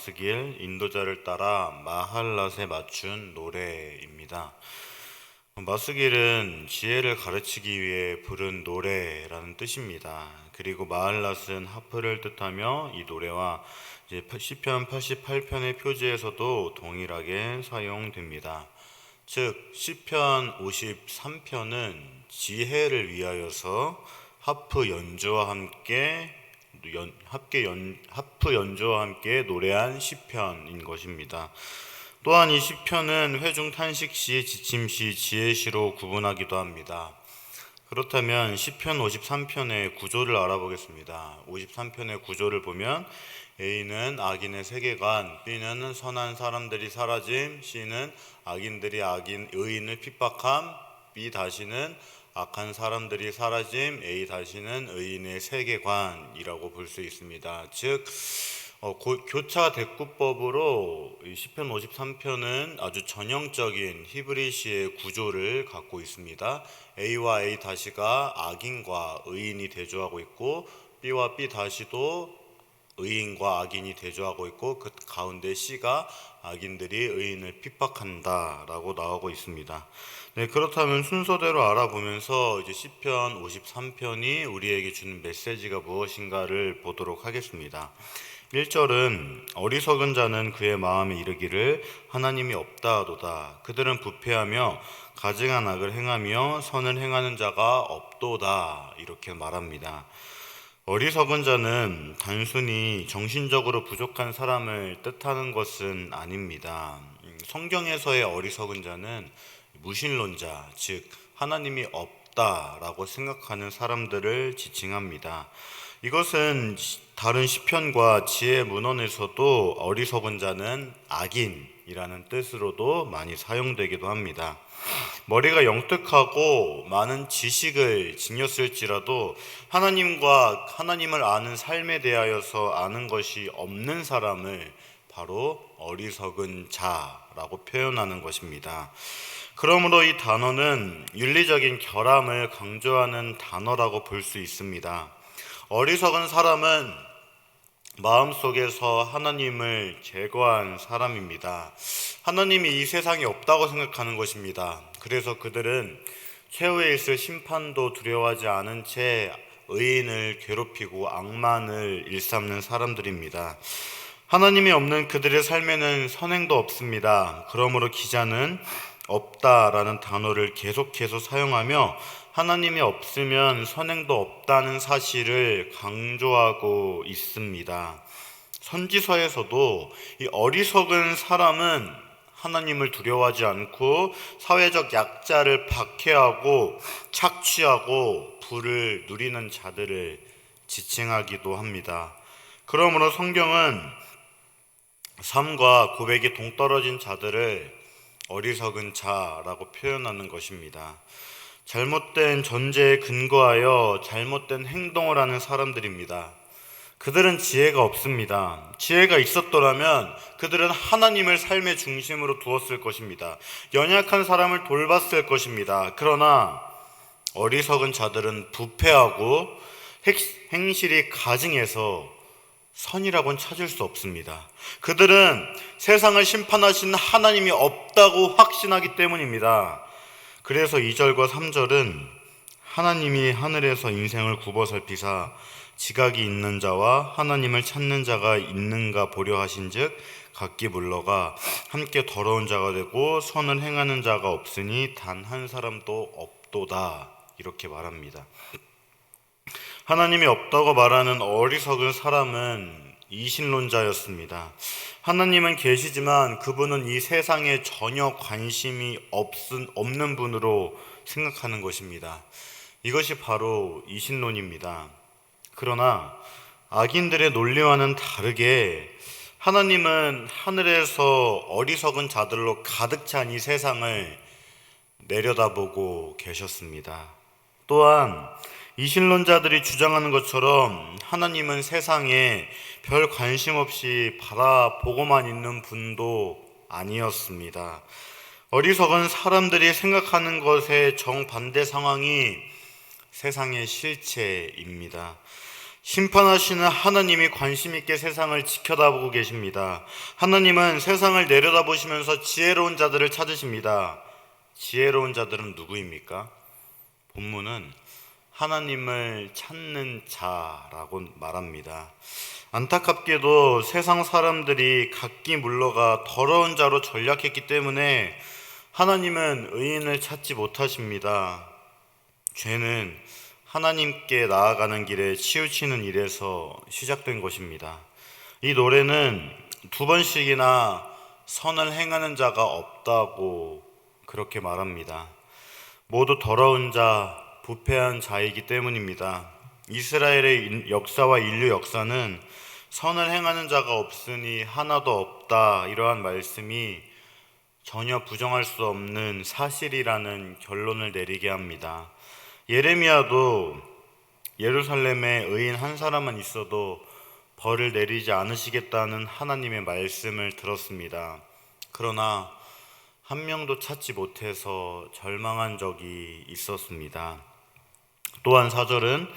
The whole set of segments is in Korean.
마스길 인도자를 따라 마할랏에 맞춘 노래입니다. 마스길은 지혜를 가르치기 위해 부른 노래라는 뜻입니다. 그리고 마할랏은 하프를 뜻하며 이 노래와 시편 88편의 표지에서도 동일하게 사용됩니다. 즉 시편 53편은 지혜를 위하여서 하프 연주와 함께 노래한 시편인 것입니다. 또한 이 시편은 회중 탄식시, 지침시, 지혜시로 구분하기도 합니다. 그렇다면 시편 53편의 구조를 알아보겠습니다. 53편의 구조를 보면 A는 악인의 세계관, B는 선한 사람들이 사라짐, C는 의인을 핍박함, B 다시는 악한 사람들이 사라짐, A 다시는 의인의 세계관이라고 볼 수 있습니다. 즉 교차 대꾸법으로 시편 53편은 아주 전형적인 히브리시의 구조를 갖고 있습니다. A와 A 다시가 악인과 의인이 대조하고 있고 B와 B 다시도 의인과 악인이 대조하고 있고 그 가운데 C가 악인들이 의인을 핍박한다 라고 나오고 있습니다. 네, 그렇다면 순서대로 알아보면서 이제 시편 53편이 우리에게 주는 메시지가 무엇인가를 보도록 하겠습니다. 1절은 어리석은 자는 그의 마음에 이르기를 하나님이 없다도다. 그들은 부패하며 가증한 악을 행하며 선을 행하는 자가 없도다. 이렇게 말합니다. 어리석은 자는 단순히 정신적으로 부족한 사람을 뜻하는 것은 아닙니다. 성경에서의 어리석은 자는 무신론자, 즉 하나님이 없다라고 생각하는 사람들을 지칭합니다. 이것은 다른 시편과 지혜 문헌에서도 어리석은 자는 악인이라는 뜻으로도 많이 사용되기도 합니다. 머리가 영특하고 많은 지식을 지녔을지라도 하나님을 아는 삶에 대하여서 아는 것이 없는 사람을 바로 어리석은 자라고 표현하는 것입니다. 그러므로 이 단어는 윤리적인 결함을 강조하는 단어라고 볼 수 있습니다. 어리석은 사람은 마음속에서 하나님을 제거한 사람입니다. 하나님이 이 세상에 없다고 생각하는 것입니다. 그래서 그들은 최후에 있을 심판도 두려워하지 않은 채 의인을 괴롭히고 악만을 일삼는 사람들입니다. 하나님이 없는 그들의 삶에는 선행도 없습니다. 그러므로 기자는 없다라는 단어를 계속해서 사용하며 하나님이 없으면 선행도 없다는 사실을 강조하고 있습니다. 선지서에서도 이 어리석은 사람은 하나님을 두려워하지 않고 사회적 약자를 박해하고 착취하고 부를 누리는 자들을 지칭하기도 합니다. 그러므로 성경은 삶과 고백이 동떨어진 자들을 어리석은 자라고 표현하는 것입니다. 잘못된 전제에 근거하여 잘못된 행동을 하는 사람들입니다. 그들은 지혜가 없습니다. 지혜가 있었더라면 그들은 하나님을 삶의 중심으로 두었을 것입니다. 연약한 사람을 돌봤을 것입니다. 그러나 어리석은 자들은 부패하고 행실이 가증해서 선이라고는 찾을 수 없습니다. 그들은 세상을 심판하시는 하나님이 없다고 확신하기 때문입니다. 그래서 2절과 3절은 하나님이 하늘에서 인생을 굽어살피사 지각이 있는 자와 하나님을 찾는 자가 있는가 보려 하신즉 각기 물러가 함께 더러운 자가 되고 선을 행하는 자가 없으니 단 한 사람도 없도다 이렇게 말합니다. 하나님이 없다고 말하는 어리석은 사람은 이신론자였습니다. 하나님은 계시지만 그분은 이 세상에 전혀 관심이 없는 분으로 생각하는 것입니다. 이것이 바로 이신론입니다. 그러나 악인들의 논리와는 다르게 하나님은 하늘에서 어리석은 자들로 가득 찬 이 세상을 내려다보고 계셨습니다. 또한 이신론자들이 주장하는 것처럼 하나님은 세상에 별 관심 없이 바라보고만 있는 분도 아니었습니다. 어리석은 사람들이 생각하는 것의 정반대 상황이 세상의 실체입니다. 심판하시는 하나님이 관심 있게 세상을 지켜다보고 계십니다. 하나님은 세상을 내려다보시면서 지혜로운 자들을 찾으십니다. 지혜로운 자들은 누구입니까? 본문은 하나님을 찾는 자라고 말합니다. 안타깝게도 세상 사람들이 각기 물러가 더러운 자로 전락했기 때문에 하나님은 의인을 찾지 못하십니다. 죄는 하나님께 나아가는 길에 치우치는 일에서 시작된 것입니다. 이 노래는 2번씩이나 선을 행하는 자가 없다고 그렇게 말합니다. 모두 더러운 자, 부패한 자이기 때문입니다. 이스라엘의 역사와 인류 역사는 선을 행하는 자가 없으니 하나도 없다, 이러한 말씀이 전혀 부정할 수 없는 사실이라는 결론을 내리게 합니다. 예레미야도 예루살렘에 의인 한 사람만 있어도 벌을 내리지 않으시겠다는 하나님의 말씀을 들었습니다. 그러나 한 명도 찾지 못해서 절망한 적이 있었습니다. 또한 4절은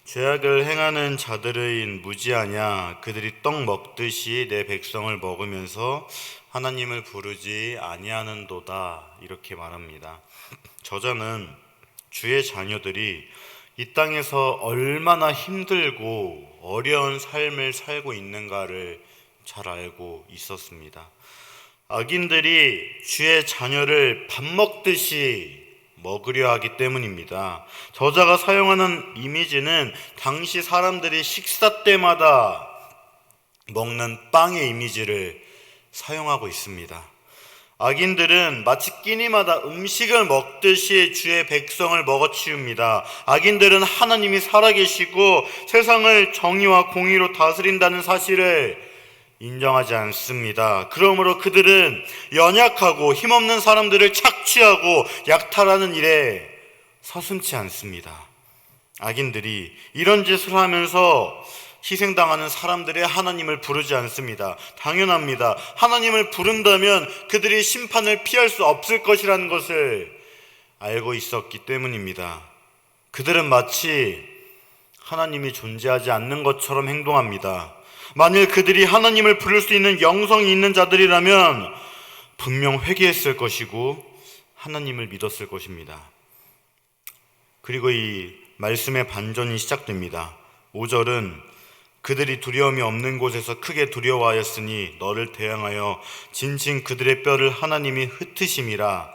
죄악을 행하는 자들의 무지하냐, 그들이 떡 먹듯이 내 백성을 먹으면서 하나님을 부르지 아니하는도다, 이렇게 말합니다. 저자는 주의 자녀들이 이 땅에서 얼마나 힘들고 어려운 삶을 살고 있는가를 잘 알고 있었습니다. 악인들이 주의 자녀를 밥 먹듯이 먹으려 하기 때문입니다. 저자가 사용하는 이미지는 당시 사람들이 식사 때마다 먹는 빵의 이미지를 사용하고 있습니다. 악인들은 마치 끼니마다 음식을 먹듯이 주의 백성을 먹어치웁니다. 악인들은 하나님이 살아계시고 세상을 정의와 공의로 다스린다는 사실을 인정하지 않습니다. 그러므로 그들은 연약하고 힘없는 사람들을 착취하고 약탈하는 일에 서슴지 않습니다. 악인들이 이런 짓을 하면서 희생당하는 사람들의 하나님을 부르지 않습니다. 당연합니다. 하나님을 부른다면 그들이 심판을 피할 수 없을 것이라는 것을 알고 있었기 때문입니다. 그들은 마치 하나님이 존재하지 않는 것처럼 행동합니다. 만일 그들이 하나님을 부를 수 있는 영성이 있는 자들이라면 분명 회개했을 것이고 하나님을 믿었을 것입니다. 그리고 이 말씀의 반전이 시작됩니다. 5절은 그들이 두려움이 없는 곳에서 크게 두려워하였으니 너를 대항하여 진친 그들의 뼈를 하나님이 흩으심이라.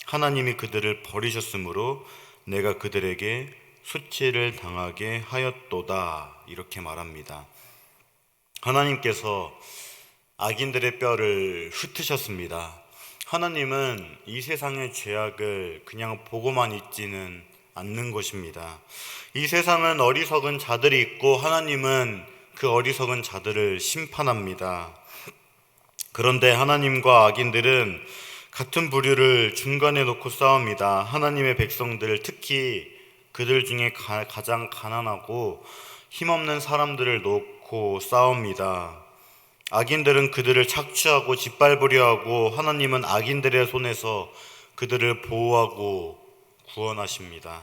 하나님이 그들을 버리셨으므로 내가 그들에게 수치를 당하게 하였도다, 이렇게 말합니다. 하나님께서 악인들의 뼈를 흩으셨습니다. 하나님은 이 세상의 죄악을 그냥 보고만 있지는 않는 것입니다. 이 세상은 어리석은 자들이 있고 하나님은 그 어리석은 자들을 심판합니다. 그런데 하나님과 악인들은 같은 부류를 중간에 놓고 싸웁니다. 하나님의 백성들, 특히 그들 중에 가장 가난하고 힘없는 사람들을 놓고 싸웁니다. 악인들은 그들을 착취하고 짓밟으려 하고 하나님은 악인들의 손에서 그들을 보호하고 구원하십니다.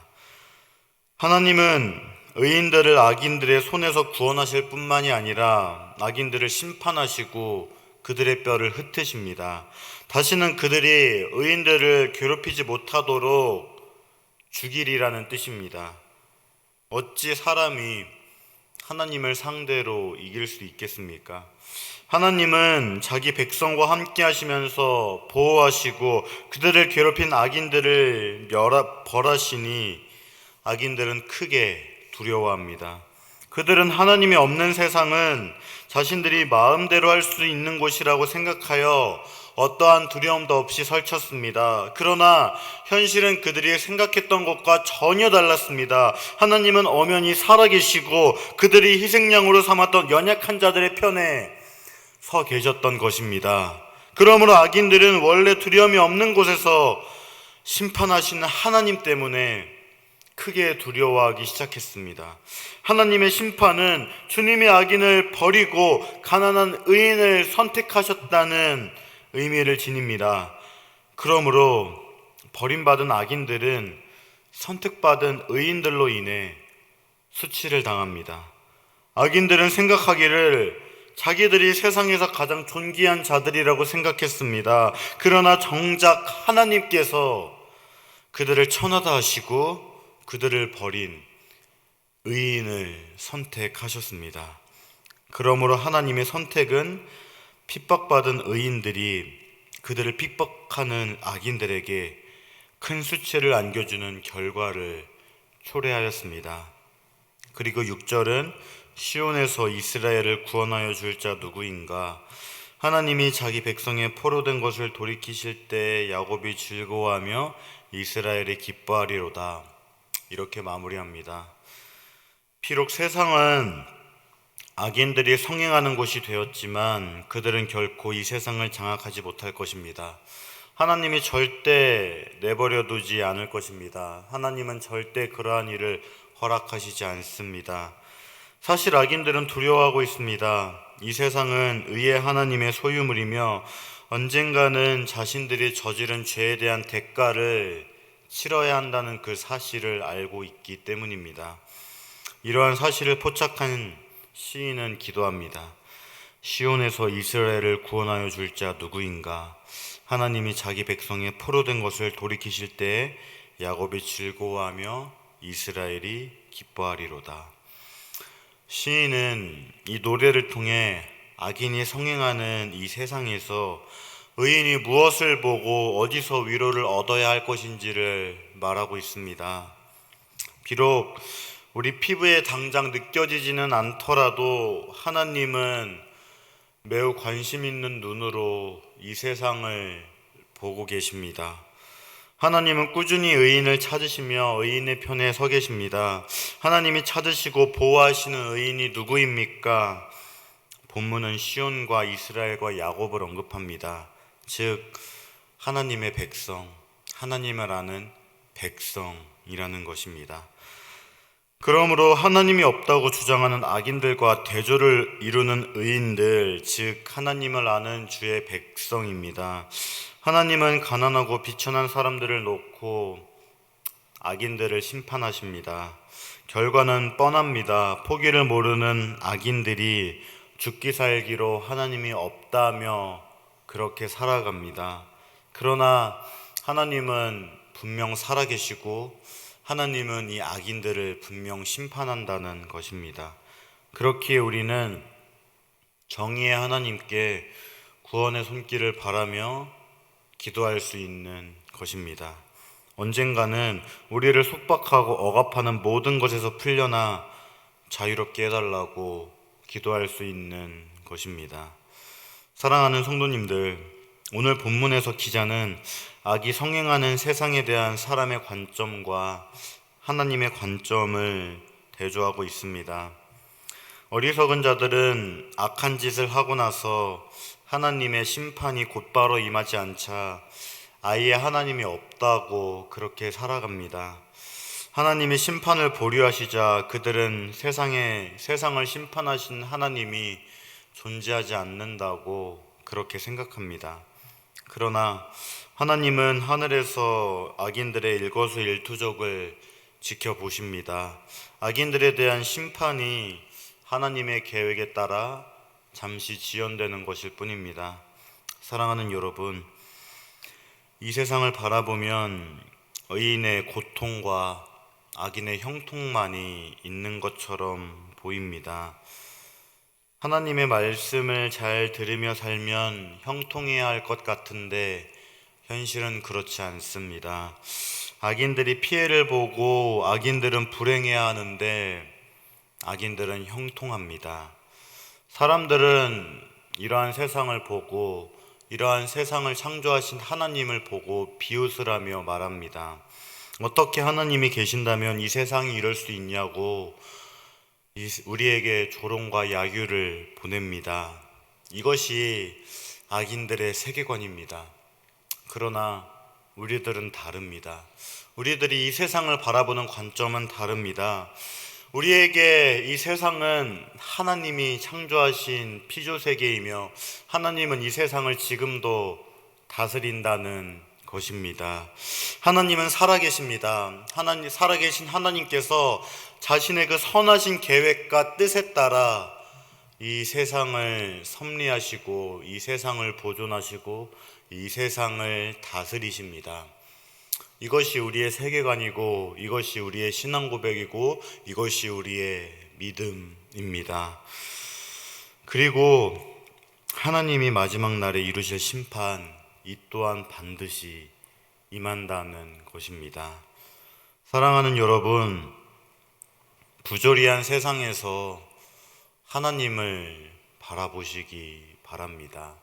하나님은 의인들을 악인들의 손에서 구원하실 뿐만이 아니라 악인들을 심판하시고 그들의 뼈를 흩으십니다. 다시는 그들이 의인들을 괴롭히지 못하도록 죽이리라는 뜻입니다. 어찌 사람이 하나님을 상대로 이길 수 있겠습니까? 하나님은 자기 백성과 함께 하시면서 보호하시고 그들을 괴롭힌 악인들을 벌하시니 악인들은 크게 두려워합니다. 그들은 하나님이 없는 세상은 자신들이 마음대로 할 수 있는 곳이라고 생각하여 어떠한 두려움도 없이 설쳤습니다. 그러나 현실은 그들이 생각했던 것과 전혀 달랐습니다. 하나님은 엄연히 살아계시고 그들이 희생양으로 삼았던 연약한 자들의 편에 서 계셨던 것입니다. 그러므로 악인들은 원래 두려움이 없는 곳에서 심판하시는 하나님 때문에 크게 두려워하기 시작했습니다. 하나님의 심판은 주님이 악인을 버리고 가난한 의인을 선택하셨다는 의미를 지닙니다. 그러므로 버림받은 악인들은 선택받은 의인들로 인해 수치를 당합니다. 악인들은 생각하기를 자기들이 세상에서 가장 존귀한 자들이라고 생각했습니다. 그러나 정작 하나님께서 그들을 천하다 하시고 그들을 버린 의인을 선택하셨습니다. 그러므로 하나님의 선택은 핍박받은 의인들이 그들을 핍박하는 악인들에게 큰 수치를 안겨주는 결과를 초래하였습니다. 그리고 6절은 시온에서 이스라엘을 구원하여 줄 자 누구인가? 하나님이 자기 백성의 포로된 것을 돌이키실 때 야곱이 즐거워하며 이스라엘이 기뻐하리로다. 이렇게 마무리합니다. 비록 세상은 악인들이 성행하는 곳이 되었지만 그들은 결코 이 세상을 장악하지 못할 것입니다. 하나님이 절대 내버려 두지 않을 것입니다. 하나님은 절대 그러한 일을 허락하시지 않습니다. 사실 악인들은 두려워하고 있습니다. 이 세상은 의의 하나님의 소유물이며 언젠가는 자신들이 저지른 죄에 대한 대가를 치러야 한다는 그 사실을 알고 있기 때문입니다. 이러한 사실을 포착한 시인은 기도합니다. 시온에서 이스라엘을 구원하여 줄 자 누구인가? 하나님이 자기 백성의 포로된 것을 돌이키실 때에 야곱이 즐거워하며 이스라엘이 기뻐하리로다. 시인은 이 노래를 통해 악인이 성행하는 이 세상에서 의인이 무엇을 보고 어디서 위로를 얻어야 할 것인지를 말하고 있습니다. 비록 우리 피부에 당장 느껴지지는 않더라도 하나님은 매우 관심 있는 눈으로 이 세상을 보고 계십니다. 하나님은 꾸준히 의인을 찾으시며 의인의 편에 서 계십니다. 하나님이 찾으시고 보호하시는 의인이 누구입니까? 본문은 시온과 이스라엘과 야곱을 언급합니다. 즉 하나님의 백성, 하나님을 아는 백성이라는 것입니다. 그러므로 하나님이 없다고 주장하는 악인들과 대조를 이루는 의인들, 즉 하나님을 아는 주의 백성입니다. 하나님은 가난하고 비천한 사람들을 놓고 악인들을 심판하십니다. 결과는 뻔합니다. 포기를 모르는 악인들이 죽기 살기로 하나님이 없다며 그렇게 살아갑니다. 그러나 하나님은 분명 살아계시고 하나님은 이 악인들을 분명 심판한다는 것입니다. 그렇기에 우리는 정의의 하나님께 구원의 손길을 바라며 기도할 수 있는 것입니다. 언젠가는 우리를 속박하고 억압하는 모든 것에서 풀려나 자유롭게 해달라고 기도할 수 있는 것입니다. 사랑하는 성도님들, 오늘 본문에서 기자는 악이 성행하는 세상에 대한 사람의 관점과 하나님의 관점을 대조하고 있습니다. 어리석은 자들은 악한 짓을 하고 나서 하나님의 심판이 곧바로 임하지 않자 아예 하나님이 없다고 그렇게 살아갑니다. 하나님이 심판을 보류하시자 그들은 세상을 심판하신 하나님이 존재하지 않는다고 그렇게 생각합니다. 그러나 하나님은 하늘에서 악인들의 일거수일투족을 지켜보십니다. 악인들에 대한 심판이 하나님의 계획에 따라 잠시 지연되는 것일 뿐입니다. 사랑하는 여러분, 이 세상을 바라보면 의인의 고통과 악인의 형통만이 있는 것처럼 보입니다. 하나님의 말씀을 잘 들으며 살면 형통해야 할 것 같은데 현실은 그렇지 않습니다. 악인들이 피해를 보고 악인들은 불행해야 하는데 악인들은 형통합니다. 사람들은 이러한 세상을 보고 이러한 세상을 창조하신 하나님을 보고 비웃을 하며 말합니다. 어떻게 하나님이 계신다면 이 세상이 이럴 수 있냐고 우리에게 조롱과 야유를 보냅니다. 이것이 악인들의 세계관입니다. 그러나 우리들은 다릅니다. 우리들이 이 세상을 바라보는 관점은 다릅니다. 우리에게 이 세상은 하나님이 창조하신 피조세계이며 하나님은 이 세상을 지금도 다스린다는 것입니다. 하나님은 살아계십니다. 살아계신 하나님께서 자신의 그 선하신 계획과 뜻에 따라 이 세상을 섭리하시고 이 세상을 보존하시고 이 세상을 다스리십니다. 이것이 우리의 세계관이고 이것이 우리의 신앙 고백이고 이것이 우리의 믿음입니다. 그리고 하나님이 마지막 날에 이루실 심판, 이 또한 반드시 임한다는 것입니다. 사랑하는 여러분, 부조리한 세상에서 하나님을 바라보시기 바랍니다.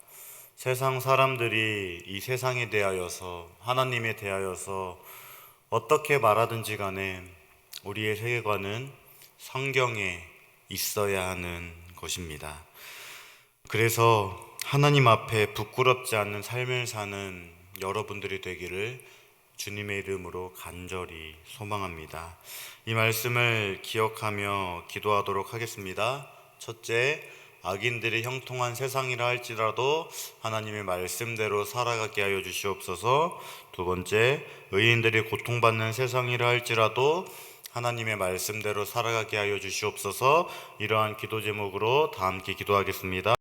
세상 사람들이 이 세상에 대하여서, 하나님에 대하여서 어떻게 말하든지 간에 우리의 세계관은 성경에 있어야 하는 것입니다. 그래서 하나님 앞에 부끄럽지 않는 삶을 사는 여러분들이 되기를 주님의 이름으로 간절히 소망합니다. 이 말씀을 기억하며 기도하도록 하겠습니다. 첫째, 악인들이 형통한 세상이라 할지라도 하나님의 말씀대로 살아가게 하여 주시옵소서. 두 번째, 의인들이 고통받는 세상이라 할지라도 하나님의 말씀대로 살아가게 하여 주시옵소서. 이러한 기도 제목으로 다 함께 기도하겠습니다.